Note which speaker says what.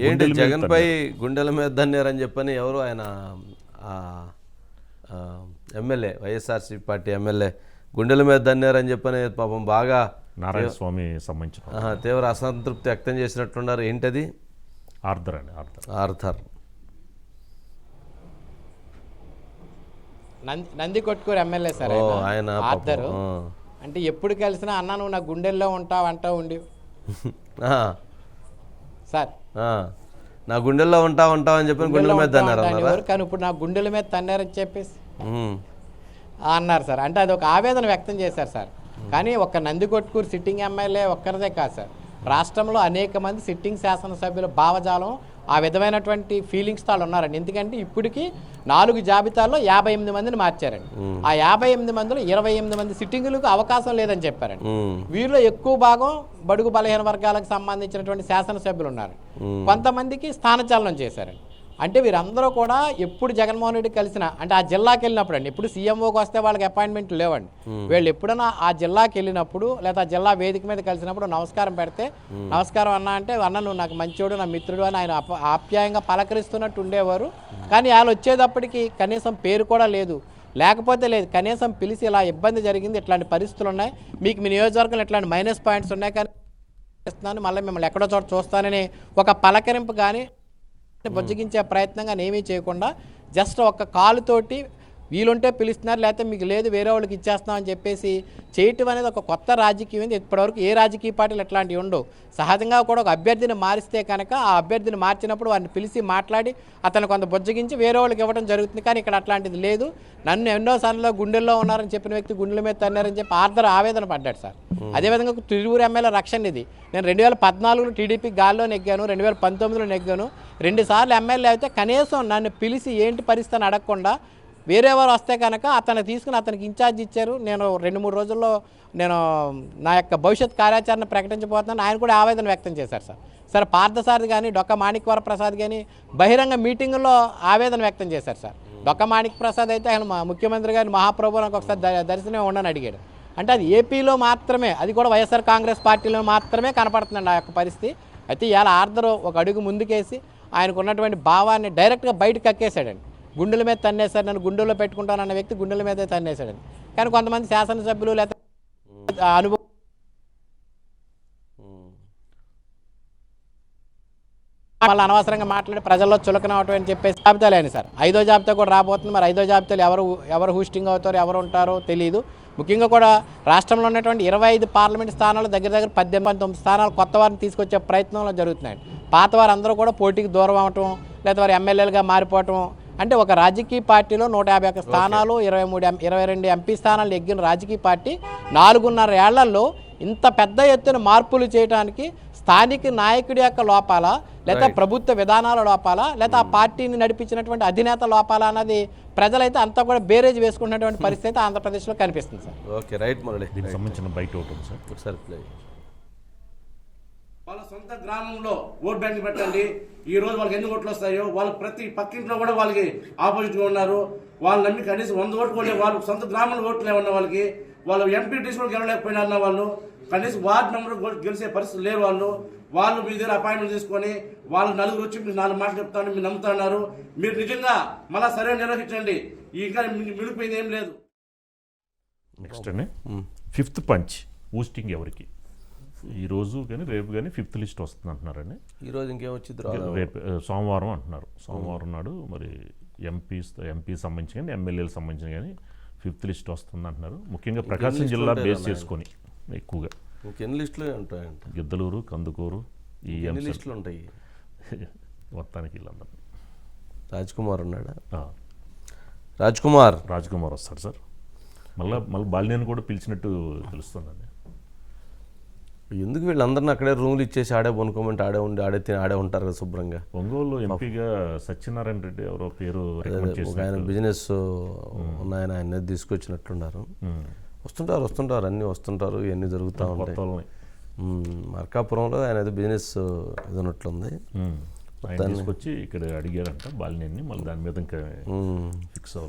Speaker 1: ఏంటి జగన్పై గుండెల మీద దన్నేరని చెప్పని ఎవరు ఆయన ఎమ్మెల్యే వైఎస్ఆర్సీపీ పార్టీ ఎమ్మెల్యే గుండెల మీద దన్నేరని చెప్పని పాపం బాగా
Speaker 2: నారాయణ స్వామి సంబంధించిన
Speaker 1: తీవ్ర అసంతృప్తి వ్యక్తం చేసినట్టున్నారు. ఏంటది?
Speaker 2: ఆర్థర్ అండి.
Speaker 1: Arthur
Speaker 3: Nandi Kotkur MLA sir ఆయన ఆర్థర్. అంటే ఎప్పుడు కలిసినా అన్న నువ్వు నా గుండెల్లో ఉంటావు అంటా ఉండి సార్
Speaker 1: నా గుండెల్లో ఉంటావు అని చెప్పి గుండెల మీద తన్నారు.
Speaker 3: కానీ ఇప్పుడు నా గుండెల మీద తన్నారని చెప్పేసి అన్నారు సార్. అంటే అది ఒక ఆవేదన వ్యక్తం చేశారు సార్. కానీ ఒక్క నంది కొట్కూరు సిట్టింగ్ ఎమ్మెల్యే ఒక్కరిదే కాదు సార్, రాష్ట్రంలో అనేక మంది సిట్టింగ్ శాసనసభ్యుల భావజాలం ఆ విధమైనటువంటి ఫీలింగ్స్తో వాళ్ళు ఉన్నారండి. ఎందుకంటే ఇప్పటికీ 4 జాబితాల్లో 58 మందిని మార్చారండి. ఆ 58 మందిలో 28 మంది సిట్టింగులకు అవకాశం లేదని చెప్పారండి. వీరిలో ఎక్కువ భాగం బడుగు బలహీన వర్గాలకు సంబంధించినటువంటి శాసనసభ్యులు ఉన్నారు. కొంతమందికి స్థానచలనం చేశారండి. అంటే వీరందరూ కూడా ఎప్పుడు జగన్మోహన్ రెడ్డి కలిసినా, అంటే ఆ జిల్లాకి వెళ్ళినప్పుడు అండి, ఇప్పుడు సీఎంఓకి వస్తే వాళ్ళకి అపాయింట్మెంట్లు లేవండి. వీళ్ళు ఎప్పుడైనా ఆ జిల్లాకి వెళ్ళినప్పుడు లేదా జిల్లా వేదిక మీద కలిసినప్పుడు నమస్కారం పెడితే నమస్కారం అన్న అంటే అన్న నువ్వు నాకు మంచోడు నా మిత్రుడు అని ఆయన ఆప్యాయంగా పలకరిస్తున్నట్టు ఉండేవారు. కానీ వాళ్ళు వచ్చేటప్పటికి కనీసం పేరు కూడా లేదు, లేకపోతే లేదు, కనీసం పిలిచి ఇలా ఇబ్బంది జరిగింది, ఇట్లాంటి పరిస్థితులు ఉన్నాయి, మీకు మీ నియోజకవర్గంలో ఇట్లాంటి మైనస్ పాయింట్స్ ఉన్నాయి, కానీ మళ్ళీ మిమ్మల్ని ఎక్కడో చోట చూస్తానని ఒక పలకరింపు కానీ బుజ్జగించే ప్రయత్నంగా ఏమీ చేయకుండా జస్ట్ ఒక కాలుతోటి వీలుంటే పిలుస్తున్నారు, లేకపోతే మీకు లేదు వేరే వాళ్ళకి ఇచ్చేస్తున్నాం అని చెప్పేసి చేయటం అనేది ఒక కొత్త రాజకీయం. ఇప్పటివరకు ఏ రాజకీయ పార్టీలు ఇట్లాంటివి ఉండవు. సహజంగా కూడా ఒక అభ్యర్థిని మారిస్తే కనుక ఆ అభ్యర్థిని మార్చినప్పుడు వారిని పిలిచి మాట్లాడి అతను కొంత బుజ్జగించి వేరే వాళ్ళకి ఇవ్వడం జరుగుతుంది. కానీ ఇక్కడ అట్లాంటిది లేదు. నన్ను ఎన్నోసార్లు గుండెల్లో ఉన్నారని చెప్పిన వ్యక్తి గుండెల మీద తన్నారని చెప్పి ఆర్థర్ ఆవేదన పడ్డాడు సార్. అదేవిధంగా తిరువురు ఎమ్మెల్యే రక్షణ ఇది నేను 2014లో టీడీపీ గాల్లో నెగ్గాను, 2019లో నెగ్గాను. 2 సార్లు ఎమ్మెల్యే అయితే కనీసం నన్ను పిలిచి ఏంటి పరిస్థితి అడగకుండా వేరే వారు వస్తే కనుక అతను తీసుకుని అతనికి ఇన్ఛార్జ్ ఇచ్చారు. నేను 2-3 రోజుల్లో నేను నా యొక్క భవిష్యత్ కార్యాచరణ ప్రకటించబోతున్నాను. ఆయన కూడా ఆవేదన వ్యక్తం చేశారు సార్. సరే పార్థసారథి కానీ డొక్క మాణిక్వర ప్రసాద్ కానీ బహిరంగ మీటింగుల్లో ఆవేదన వ్యక్తం చేశారు సార్. డొక్క మాణిక్ ప్రసాద్ అయితే ఆయన ముఖ్యమంత్రి గారిని మహాప్రభు నాకు ఒకసారి దర్శనం ఉండని అడిగాడు. అంటే అది ఏపీలో మాత్రమే, అది కూడా వైఎస్ఆర్ కాంగ్రెస్ పార్టీలో మాత్రమే కనపడుతుందండి ఆ యొక్క పరిస్థితి. అయితే ఇవాళ ఆర్థర్ ఒక అడుగు ముందుకేసి ఆయనకు ఉన్నటువంటి భావాన్ని డైరెక్ట్గా బయటకు కక్కేశాడండి. గుండెల మీద తన్నేశారు, నన్ను గుండెల్లో పెట్టుకుంటానన్న వ్యక్తి గుండెల మీద తన్నేశాడని. కానీ కొంతమంది శాసనసభ్యులు లేదా అనుభవం మళ్ళీ అనవసరంగా మాట్లాడి ప్రజల్లో చులకనవటం అని చెప్పేసి జాబితాలు అయినాయి సార్. 5వ జాబితా కూడా రాబోతుంది. మరి 5వ జాబితాలు ఎవరు హోస్టింగ్ అవుతారో ఎవరు ఉంటారో తెలియదు. ముఖ్యంగా కూడా రాష్ట్రంలో ఉన్నటువంటి 25 పార్లమెంట్ స్థానాలు దగ్గర 18-19 స్థానాలు కొత్త వారిని తీసుకొచ్చే ప్రయత్నంలో జరుగుతున్నాయి. పాత వారు అందరూ కూడా పోటీకి దూరం అవటం లేదా వారు ఎమ్మెల్యేలుగా మారిపోవటం. అంటే ఒక రాజకీయ పార్టీలో 151 స్థానాలు 22 ఎంపీ స్థానాలు ఎగ్గిన రాజకీయ పార్టీ 4.5 ఏళ్లలో ఇంత పెద్ద ఎత్తున మార్పులు చేయడానికి స్థానిక నాయకుడి యొక్క లోపాల లేదా ప్రభుత్వ విధానాల లోపాల లేదా ఆ పార్టీని నడిపించినటువంటి అధినేత లోపాల అన్నది ప్రజలైతే అంతా కూడా బేరేజ్ వేసుకున్నటువంటి పరిస్థితి ఆంధ్రప్రదేశ్లో కనిపిస్తుంది సార్.
Speaker 1: Okay right Murali.
Speaker 2: దీనికి సంబంధించిన బయట ఉంటుంది సార్.
Speaker 1: ఒకసారి ప్లే.
Speaker 4: వాళ్ళ సొంత గ్రామంలో ఓట్ బ్యాంక్ పెట్టండి. ఈ రోజు వాళ్ళకి ఎన్ని ఓట్లు వస్తాయో వాళ్ళు ప్రతి పక్కింట్లో కూడా వాళ్ళకి ఆపోజిట్గా ఉన్నారు. వాళ్ళు నమ్మి కనీసం 100 ఓట్లు కొట్టే వాళ్ళు సొంత గ్రామంలో ఓట్లు ఏమన్నా వాళ్ళకి వాళ్ళు ఎంపీటీసీ కూడా గెలవలేకపోయినా వాళ్ళు కనీసం వార్డు మెంబర్ గెలిచే పరిస్థితి లేరు. వాళ్ళు మీ దగ్గర అపాయింట్మెంట్ తీసుకొని వాళ్ళు నలుగురు వచ్చి మీరు 4 మాటలు చెప్తాను మీరు నమ్ముతున్నారు. మీరు నిజంగా మళ్ళా సరైన నిర్వహించండి. ఇంకా మిగిలిపోయింది ఏం లేదు.
Speaker 2: నెక్స్ట్ అండి 5th పంచ్ పోస్టింగ్ ఎవరికి ఈ రోజు కానీ రేపు కానీ 5th లిస్ట్ వస్తుంది అంటున్నారండి.
Speaker 1: ఈరోజు ఇంకేమొచ్చింది
Speaker 2: రేపు సోమవారం అంటున్నారు. సోమవారం నాడు మరి ఎంపీ సంబంధించి కానీ ఎమ్మెల్యేలకు సంబంధించిన కానీ 5th లిస్ట్ వస్తుంది అంటున్నారు. ముఖ్యంగా ప్రకాశం జిల్లా బేస్ చేసుకొని ఎక్కువగా
Speaker 1: ఇంకెన్ని లిస్టులు ఉంటాయంట.
Speaker 2: గిద్దలూరు, కందుకూరు ఈ
Speaker 1: లిస్టులు ఉంటాయి
Speaker 2: మొత్తానికి వీళ్ళందరూ.
Speaker 1: రాజ్ కుమార్ ఉన్నాడా? రాజ్ కుమార్
Speaker 2: వస్తాడు సార్. మళ్ళీ బాలినేని కూడా పిలిచినట్టు తెలుస్తుందండి.
Speaker 1: ఎందుకు వీళ్ళందరినీ అక్కడే రూమ్లు ఇచ్చేసి ఆడే కొనుక్కోమంటే ఆడే ఉండి ఆడే ఉంటారు కదా శుభ్రంగా.
Speaker 2: ఒంగోలు ఎంపీగా సత్యనారాయణ రెడ్డి ఎవరో పేరు
Speaker 1: ఆయన బిజినెస్ ఉన్నాయని ఆయన తీసుకొచ్చినట్లున్నారు. వస్తుంటారు అన్నీ వస్తుంటారు, ఇవన్నీ జరుగుతూ ఉంటాయి. మార్కాపురంలో ఆయన ఏదో బిజినెస్ ఇది ఉన్నట్లుంది.
Speaker 2: తీసుకొచ్చి ఇక్కడ అడిగారంట బాలినేని, మళ్ళీ దాని మీద ఇంకా ఫిక్స్ అవ్వాలి.